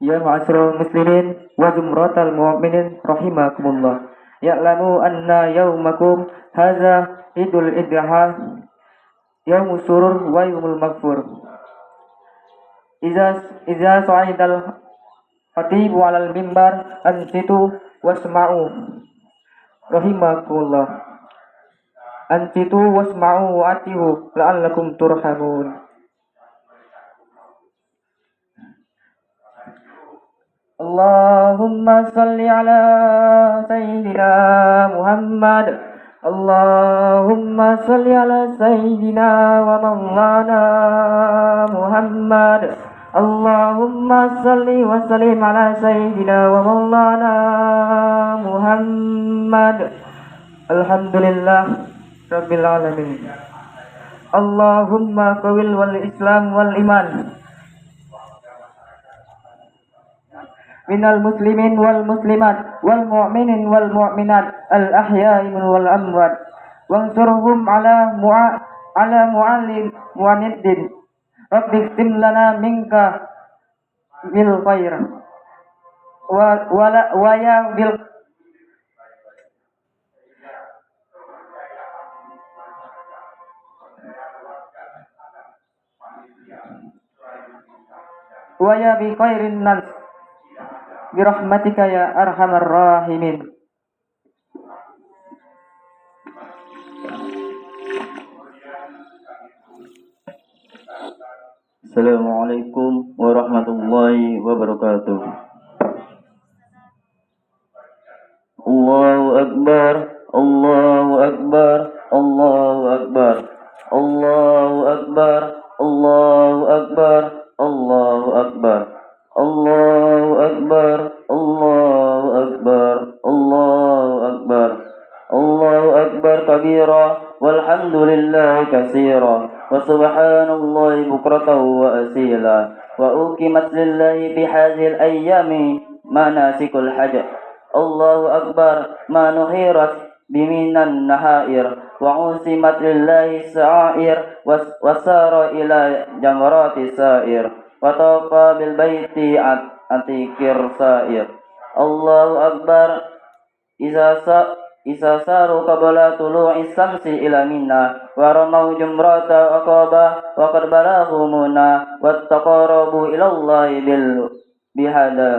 Ya ma'asyiral muslimin wa zumratal mu'minin rahimakumullah. Ya'lamu anna yaumakum hadza idul idha yaumus surur wa yaumul maghfur. Iza sa'idal khatibu 'alal mimbar ansitu wasma'u rahimakumullah. Ansitu wasma'u wa atihu la'allakum turhamun. Allahumma salli ala Sayyidina Muhammad. Allahumma salli ala Sayyidina wa maulana Muhammad. Allahumma salli wa sallim ala Sayyidina wa maulana Muhammad. Alhamdulillah Rabbil alamin. Allahumma qawil wal Islam wal iman minal muslimin wal muslimat wal mu'minin wal mu'minat al ahya'i wal amwat wansurhum ala mu'aniddin rabbi khtim lana minka bil khair wa ya bil wa ya bi khairin nas birahmatika ya arhamar rahimin. Assalamualaikum warahmatullahi wabarakatuh. Allahu akbar, Allahu akbar, Allahu akbar, Allahu akbar, Allahu akbar, Allahu akbar, Allahu akbar, Allahu akbar, Allahu akbar, Allahu akbar kabira walhamdulillahi katsira wa subhanallahi bukratan wa asila wa uqimat lillahi fi hadhil ayyami manasikul hajj. Allahu akbar ma nuhirat biminan nahair wa usimat lillahi sa'ir wasara ila jamrati sa'ir wa taqa bil baiti atikir sa'ir. Allahu akbar Isa saru qabla tulu'i samsi ila minna wa ramau jumrata aqaba wa qad balaghu muna wattaqarabu ila Allahi bihada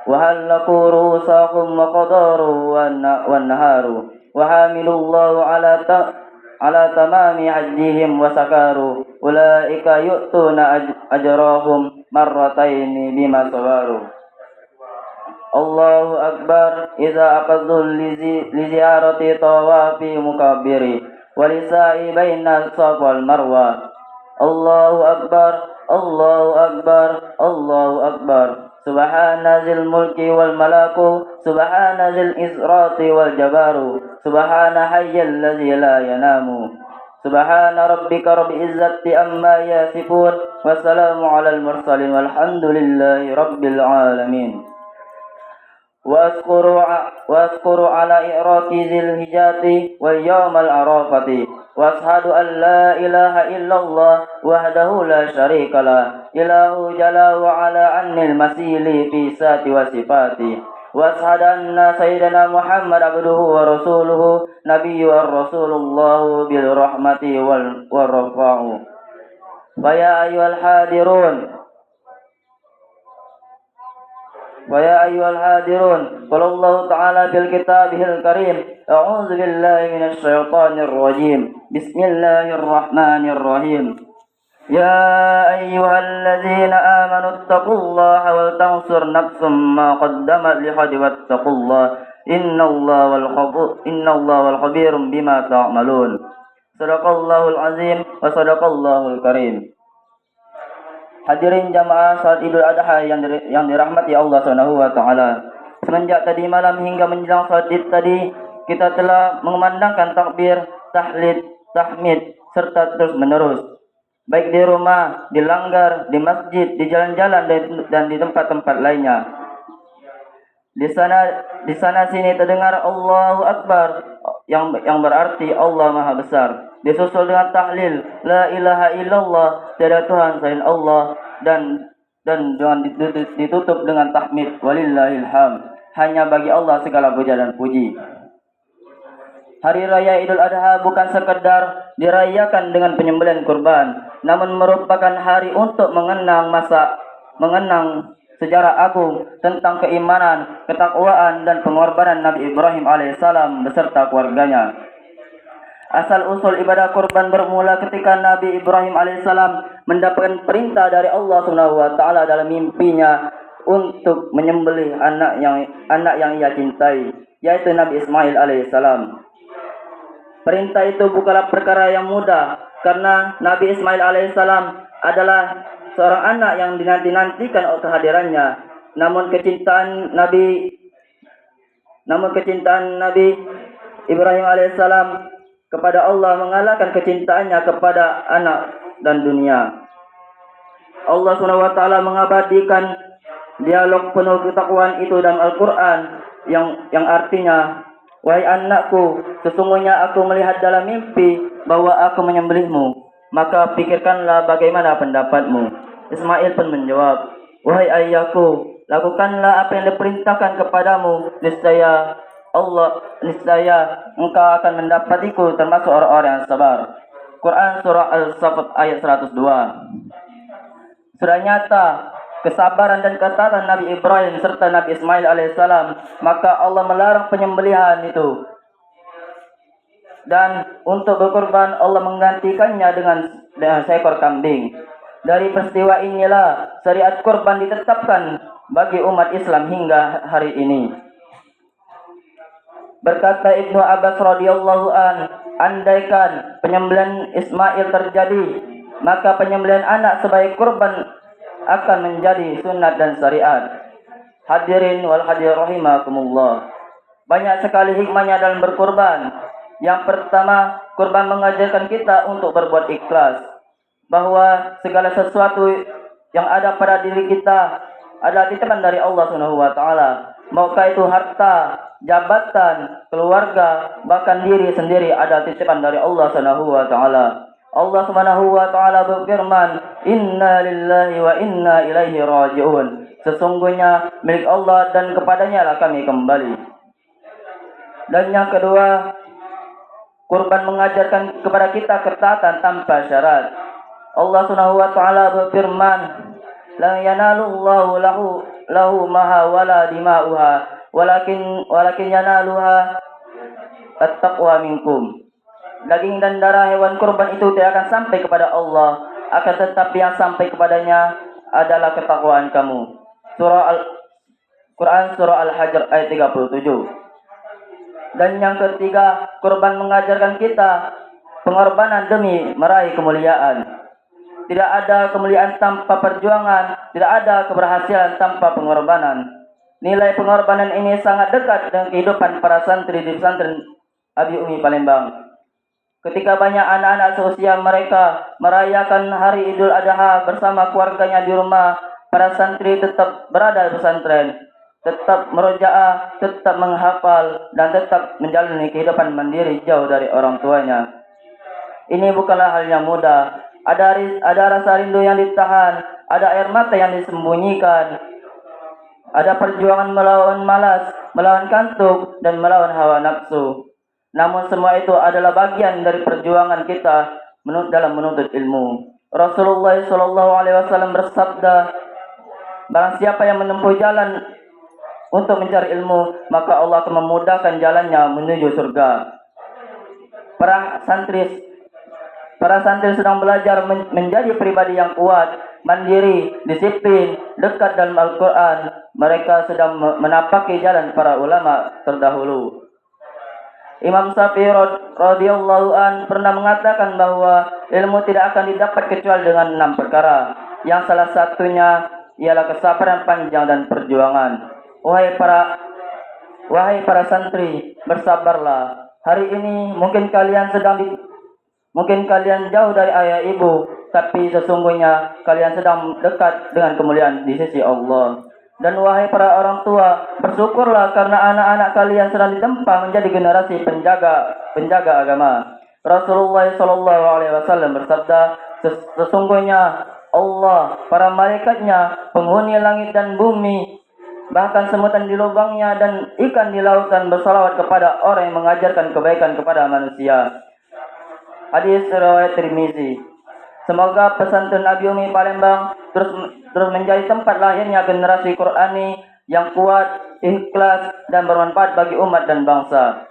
wa halaku rusakum wa qadaru wan naharu wa hamilullahu ala tamami hajjihim wa sakaru ulaika yu'tuna ajrahum marrataini bima sabaru. Allahu akbar idza aqaddu li ziyarati tawafi mukabbiri wa lisa'i baina safa wal marwa. Allahu akbar, Allahu akbar, Allahu akbar. Subhana zil mulki wal malaku, subhana zil israti wal jabaru, subhana hayyal ladzi la yanamu. Subhana rabbika rabbil izzati amma yasifun, wassalamu alal mursalin walhamdulillahi rabbil alamin. واذكروا على إعراق ذي الهجات واليوم العرافة واشهد أن لا إله إلا الله وحده لا شريك له إله جل وعلا عن المثيل في ذات وصفاته واشهد أن سيدنا محمد عبده ورسوله نبي الرسول الله بالرحمة والرفاع. فيا أيها الحاضرون قال الله تعالى في كتابه الكريم أعوذ بالله من الشيطان الرجيم بسم الله الرحمن الرحيم يا أيها الذين آمنوا اتقوا الله ولتنظر نفس ما قدمت لغد واتقوا الله إن الله والخبير بما تعملون. صدق الله العظيم وصدق الله الكريم. Hadirin jamaah salat Idul Adha yang dirahmati Allah Subhanahu wa taala. Semenjak tadi malam hingga menjelang salat Id tadi, kita telah mengumandangkan takbir, tahlil, tahmid serta terus menerus. Baik di rumah, di langgar, di masjid, di jalan-jalan dan di tempat-tempat lainnya. Di sana sini terdengar Allahu Akbar yang berarti Allah Maha Besar. Disusul dengan tahlil la ilaha illallah, tiada Tuhan selain Allah, dan dan jangan ditutup dengan tahmid. Walillahil hamd. Hanya bagi Allah segala puja dan puji. Hari Raya Idul Adha bukan sekedar dirayakan dengan penyembelihan kurban, namun merupakan hari untuk mengenang sejarah agung tentang keimanan, ketakwaan, dan pengorbanan Nabi Ibrahim alaihissalam beserta keluarganya. Asal usul ibadah kurban bermula ketika Nabi Ibrahim alaihissalam mendapatkan perintah dari Allah Subhanahu wa taala dalam mimpinya untuk menyembelih anak yang ia cintai, yaitu Nabi Ismail alaihissalam. Perintah itu bukanlah perkara yang mudah, karena Nabi Ismail alaihissalam adalah seorang anak yang dinanti-nantikan kehadirannya. Namun kecintaan Nabi Ibrahim alaihissalam kepada Allah mengalahkan kecintaannya kepada anak dan dunia. Allah Subhanahu wa taala mengabadikan dialog penuh ketakwaan itu dalam Al-Qur'an yang artinya, wahai anakku, sesungguhnya aku melihat dalam mimpi bahwa aku menyembelihmu. Maka pikirkanlah bagaimana pendapatmu. Ismail pun menjawab, wahai ayahku, lakukanlah apa yang diperintahkan kepadamu. Niscaya engkau akan mendapatiku termasuk orang-orang yang sabar. Quran surah Al-Saffat ayat 102. Sudah nyata kesabaran dan ketaatan Nabi Ibrahim serta Nabi Ismail alaihissalam, maka Allah melarang penyembelihan itu. Dan untuk berkorban Allah menggantikannya dengan seekor kambing. Dari peristiwa inilah syariat kurban ditetapkan bagi umat Islam hingga hari ini. Berkata Ibnu Abbas radhiyallahu an, andaikan penyembelihan Ismail terjadi, maka penyembelihan anak sebagai kurban akan menjadi sunat dan syariat. Hadirin wal hadirin rahimakumullah. Banyak sekali hikmahnya dalam berkurban. Yang pertama, kurban mengajarkan kita untuk berbuat ikhlas, bahwa segala sesuatu yang ada pada diri kita adalah titipan dari Allah Subhanahu wa taala. Maukah itu harta, jabatan, keluarga, bahkan diri sendiri adalah titipan dari Allah Subhanahu wa taala. Allah Subhanahu wa taala berfirman, "Inna lillahi wa inna ilaihi raji'un." Sesungguhnya milik Allah dan kepadanya lah kami kembali. Dan yang kedua, kurban mengajarkan kepada kita ketaatan tanpa syarat. Allah Subhanahu wa taala berfirman, "La yanalullahu lahu maha wala dima'uha, walakin yanaluha at-taqwa minkum." Daging dan darah hewan kurban itu tidak akan sampai kepada Allah, akan tetapi yang sampai kepadanya adalah ketakwaan kamu. Quran surah Al-Hajr ayat 37. Dan yang ketiga, kurban mengajarkan kita pengorbanan demi meraih kemuliaan. Tidak ada kemuliaan tanpa perjuangan, tidak ada keberhasilan tanpa pengorbanan. Nilai pengorbanan ini sangat dekat dengan kehidupan para santri di pesantren Abi Umi Palembang. Ketika banyak anak-anak seusia mereka merayakan hari Idul Adha bersama keluarganya di rumah, para santri tetap berada di pesantren, tetap merojaah, tetap menghafal, dan tetap menjalani kehidupan mandiri jauh dari orang tuanya. Ini bukanlah hal yang mudah. Ada rasa rindu yang ditahan, ada air mata yang disembunyikan, ada perjuangan melawan malas, melawan kantuk, dan melawan hawa nafsu. Namun semua itu adalah bagian dari perjuangan kita dalam menuntut ilmu. Rasulullah SAW bersabda, barang siapa yang menempuh jalan untuk mencari ilmu, maka Allah akan memudahkan jalannya menuju surga. Para santri sedang belajar menjadi pribadi yang kuat, mandiri, disiplin, dekat dalam Al-Quran. Mereka sedang menapaki jalan para ulama terdahulu. Imam Syafi'i radhiyallahu an pernah mengatakan bahwa ilmu tidak akan didapat kecuali dengan 6 perkara. Yang salah satunya ialah kesabaran panjang dan perjuangan. Wahai para santri, bersabarlah. Hari ini mungkin kalian jauh dari ayah ibu, tapi sesungguhnya kalian sedang dekat dengan kemuliaan di sisi Allah. Dan wahai para orang tua, bersyukurlah karena anak-anak kalian sedang ditempa menjadi generasi penjaga agama. Rasulullah SAW bersabda, sesungguhnya Allah, para malaikatnya, penghuni langit dan bumi, bahkan semutan di lubangnya dan ikan di lautan bersalawat kepada orang yang mengajarkan kebaikan kepada manusia. Hadis riwayat Tirmizi. Semoga pesantren Abi Umi Palembang terus menjadi tempat lahirnya generasi Qur'ani yang kuat, ikhlas dan bermanfaat bagi umat dan bangsa.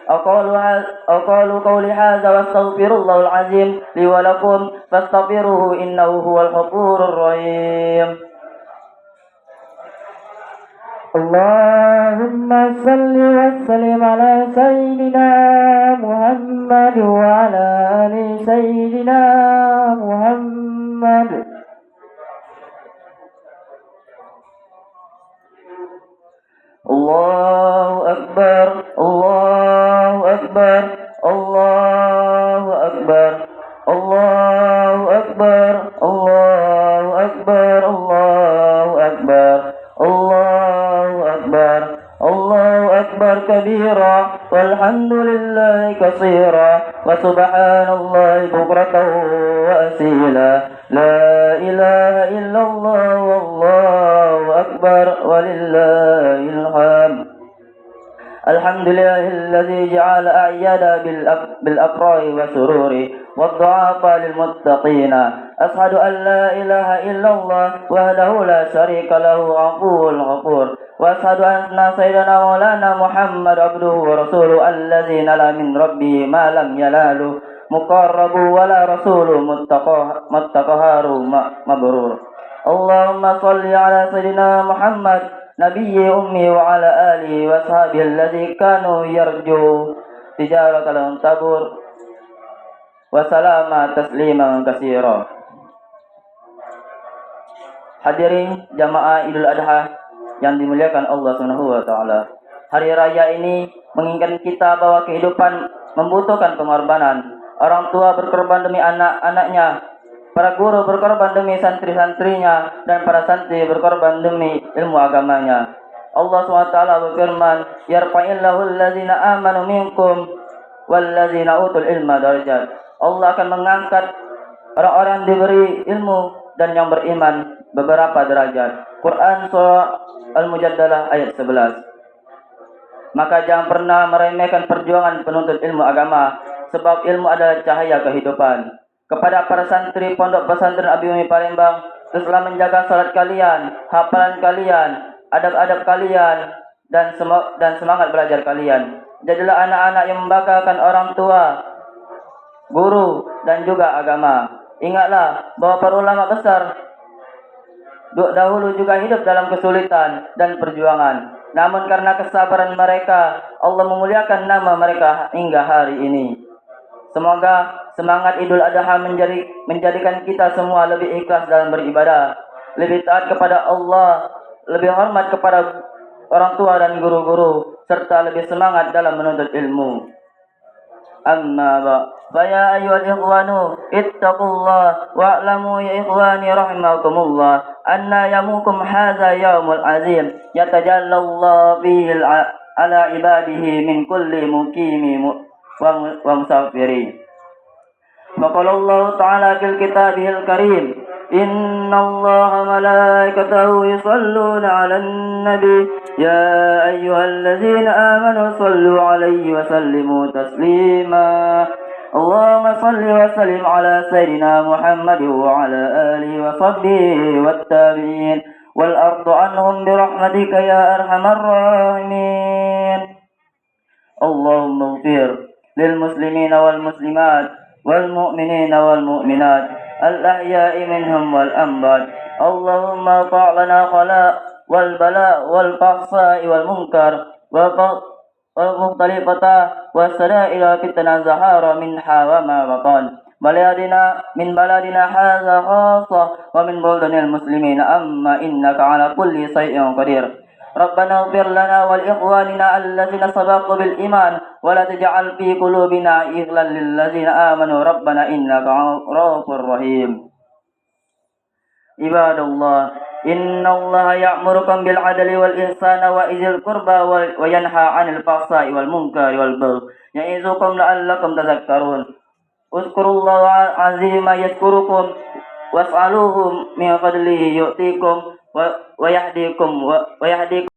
Aqulu qawli hadza wa astaghfirullahal azim li wa lakum fastaghfiruhu innahu huwal ghafurur rahim. Allahumma salli wa sallim ala sayyidina Muhammad wa ala ali sayyidina Muhammad. Allahu akbar, Allahu akbar, Allahu akbar, Allahu akbar, Allahu akbar, Allahu akbar, Allahu akbar, Allahu akbar kabira, walhamdulillahi katsira, wa subhanallahi bukratan wa asila. La ilaha illallah wallahu akbar walillahil hamd. Alhamdulillahilladzi ja'ala a'yada bil afrahi wa sururi wad du'afa lil muttaqin. Ashhadu an la ilaha illallah wahdahu la syarika lahu afuwwul ghafur. Wa ashhadu anna sayyidana maulana Muhammad abduhu wa rasuluhu alladzi nala min rabbihi ma lam yalalu muqarrabu wala rasulu muttaqaharu mabrur. Allahumma salli ala sayyidina Muhammad nabiyyi ummi wa ala alihi wa sahbihi alladzi kanu yarju tijaratan lan tabur wa salama tasliman katsira. Hadirin jamaah Idul Adha yang dimuliakan Allah Subhanahu wa taala. Hari raya ini mengingatkan kita bahwa kehidupan membutuhkan pengorbanan. Orang tua berkorban demi anak-anaknya, para guru berkorban demi santri-santrinya, dan para santri berkorban demi ilmu agamanya. Allah SWT berfirman, yarfa'illahu allazina amanu minkum wallazina utul ilma darajat. Allah akan mengangkat orang-orang yang diberi ilmu dan yang beriman beberapa derajat. Quran surah Al-Mujadalah ayat 11. Maka jangan pernah meremehkan perjuangan penuntut ilmu agama, sebab ilmu adalah cahaya kehidupan. Kepada para santri pondok pesantren Abi Umi Palembang, teruslah menjaga salat kalian, hafalan kalian, adab-adab kalian, dan semangat belajar kalian. Jadilah anak-anak yang membanggakan orang tua, guru, dan juga agama. Ingatlah bahwa para ulama besar dahulu juga hidup dalam kesulitan dan perjuangan. Namun karena kesabaran mereka, Allah memuliakan nama mereka hingga hari ini. Semoga semangat Idul Adha menjadikan kita semua lebih ikhlas dalam beribadah, lebih taat kepada Allah, lebih hormat kepada orang tua dan guru-guru, serta lebih semangat dalam menuntut ilmu. Amma ba, faya ayyuhal ikhwanu ittaqullah wa'lamu ya ikhwani rahimakumullah anna yamukum hadza yaumul azim yatajallallahu fihi ala ibadihi min kulli muqimi wa musafiri. Maqala Allah ta'ala fil kitabihil karim, innallaha malaikatahu yusalluna 'alan nabi ya ayyuhallazina amanu sallu 'alaihi wa sallimu taslima. Allahumma salli wa sallim ala sayyidina Muhammad wa ala alihi wa sahbihi wat tabi'in wal ardu anhum bi rahmatika ya arhamar rahimin. Allahumma ighfir lil muslimina wal muslimat wal mu'minina wal mu'minat al ahya'i minhum wal amwat. Allahumma ta'lana khala wal bala wal fahsai wal munkar wal mukhtalifata was sada'ila fitna zahara minha wa ma batan min baladina hadza khassa wa min buldanil muslimin amma innaka ala kulli shay'in qadir. ربنا اغفر لنا ولإخواننا الذين سبقوا بالإيمان ولا تجعل في قلوبنا غلا للذين آمنوا ربنا إنك رؤوف رحيم. عباد الله إن الله يأمركم بالعدل والإحسان وإذي القربى وينهى عن الفحشاء والمنكر والبغي يعظكم لعلكم تذكرون. اذكروا الله عظيما يذكركم واسألوه من فضله يؤتيكم ويهديكم